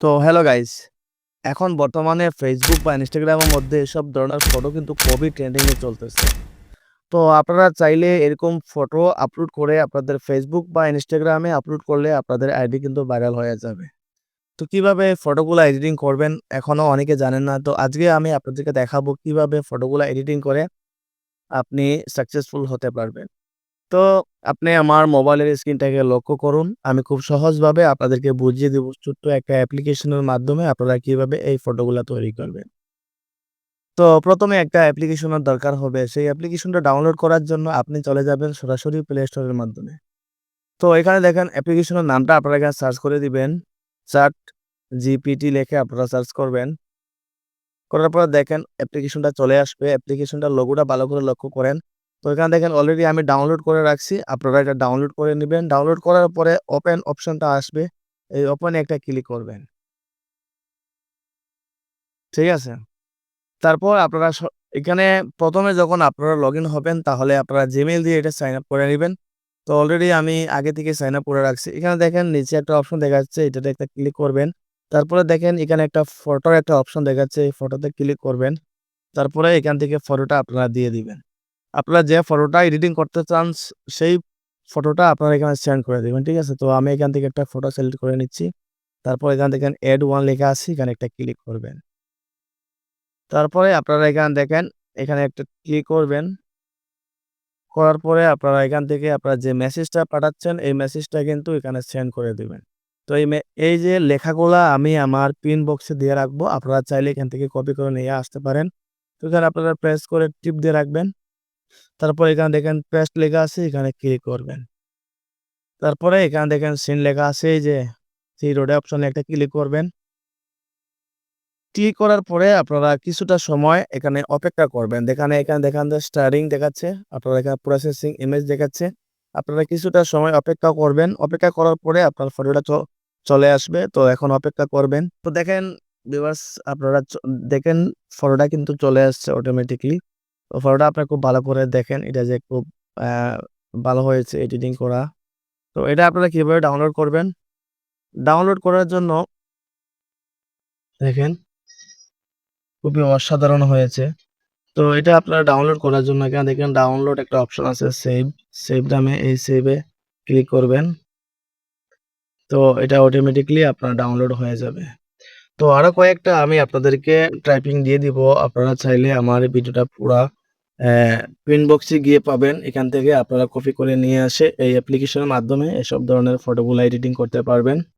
তো hello guys, এখন বর্তমানে ফেসবুক বা ইনস্টাগ্রামের মধ্যে এসব ধরনের ফটো কিন্তু খুবই ট্রেন্ডিং এ চলতেছে। তো আপনারা চাইলে এরকম ফটো আপলোড করে আপনাদের ফেসবুক বা ইনস্টাগ্রামে আপলোড করলে আপনাদের আইডি কিন্তু ভাইরাল হয়ে যাবে। তো কিভাবে ফটোগুলা এডিটিং করবেন এখনো অনেকে জানেন না। তো আজকে আমি আপনাদেরকে দেখাবো কিভাবে ফটোগুলা এডিটিং করে আপনি সাকসেসফুল হতে পারবেন। তো আপনি আমার মোবাইলের স্ক্রিনটাকে লক্ষ্য করুন। আমি খুব সহজভাবে আপনাদেরকে বুঝিয়ে দিব ছোট্ট একটা অ্যাপ্লিকেশনের মাধ্যমে আপনারা কিভাবে এই ফটোগুলা তৈরি করবেন। তো ১ম এ একটা অ্যাপ্লিকেশনের দরকার হবে। সেই অ্যাপ্লিকেশনটা ডাউনলোড করার জন্য আপনি চলে যাবেন সরাসরি প্লে স্টোরের মাধ্যমে। তো এখানে দেখেন অ্যাপ্লিকেশনের নামটা আপনারা এখানে সার্চ করে দিবেন। চাট জিপিটি লিখে আপনারা সার্চ করবেন। করার পর দেখেন অ্যাপ্লিকেশনটা চলে আসবে। অ্যাপ্লিকেশনটার লোগোটা ভালো করে লক্ষ্য করেন। তো এখানে দেখেন অলরেডি আমি ডাউনলোড করে রাখছি। আপনারা এটা ডাউনলোড করে নিবেন। ডাউনলোড করার পরে ওপেন অপশনটা আসবে। এই ওপেনে একটা ক্লিক করবেন। ঠিক আছে? তারপর আপনারা এখানে ১ম এ যখন আপনারা লগইন হবেন তাহলে আপনারা Gmail দিয়ে এটা সাইন আপ করে নিবেন। তো অলরেডি আমি আগে থেকে সাইন আপ করে রাখছি। এখানে দেখেন নিচে একটা অপশন দেখা যাচ্ছে এটাতে একটা ক্লিক করবেন। তারপরে দেখেন এখানে একটা ফটোর একটা অপশন দেখাচ্ছে এই ফটোতে ক্লিক করবেন। তারপরে এখান থেকে ফটোটা আপনারা দিয়ে দিবেন। আপনারা যে ফটোটা এডিটিং করতে চান সেই ফটোটা আপনারা এখানে সেন্ড করে দিবেন। ঠিক আছে? তো আমি এখান থেকে একটা ফটো সিলেক্ট করে নিচ্ছি। তারপর এখান থেকে এড ওয়ান লেখা আছে এখানে একটা ক্লিক করবেন। তারপরে আপনারা এখানে দেখেন এখানে একটা ক্লিক করবেন। করার পরে আপনারা এখান থেকে আপনারা যে মেসেজটা পাঠাচ্ছেন এই মেসেজটা কিন্তু এখানে সেন্ড করে দিবেন। তো এই যে লেখাগুলা আমি আমার পিন বক্সে দিয়ে রাখবো। আপনারা চাইলে এখান থেকে কপি করে নিয়ে আসতে পারেন। তো এখানে আপনারা প্রেস করে টিপ দিয়ে রাখবেন। তারপর এখানে দেখেন পেস্ট লেখা আছে এখানে ক্লিক করবেন। তারপরে এখানে দেখেন সিন লেখা আছে এই যে 3 ডট অপশনে একটা ক্লিক করবেন। ক্লিক করার পরে আপনারা কিছুটা সময় এখানে অপেক্ষা করবেন। এখানে দেখান যে স্টার্টিং দেখাচ্ছে। আপনারা এখানে প্রসেসিং ইমেজ দেখাচ্ছে। আপনারা কিছুটা সময় অপেক্ষা করবেন। অপেক্ষা করার পরে আপনার ফটোটা চলে আসবে। তো এখন অপেক্ষা করবেন। তো দেখেন ভিউয়ার্স আপনারা দেখেন ফটোটা কিন্তু চলে আসছে অটোমেটিক্যালি। তো ফটোটা আপনারা খুব ভালো করে দেখেন। এটা যে খুব আ ভালো হয়েছে এডিটিং করা। তো এটা আপনারা কিভাবে ডাউনলোড করবেন? ডাউনলোড করার জন্য দেখেন খুবই অসাধারণ হয়েছে। তো এটা আপনারা ডাউনলোড করার জন্য এখানে দেখেন ডাউনলোড একটা অপশন আছে সেভ নামে এই সেভে ক্লিক করবেন। তো এটা অটোমেটিক্যালি আপনার ডাউনলোড হয়ে যাবে। তো আরো কয়েকটা আমি আপনাদেরকে টাইপিং দিয়ে দিব। আপনারা চাইলে আমার ভিডিওটা পুরা অ্যা পিন বক্সে গিয়ে পাবেন। এখান থেকে আপনারা কপি করে নিয়ে আসে এই অ্যাপ্লিকেশনের মাধ্যমে এসব ধরনের ফটোগুলা এডিটিং করতে পারবেন।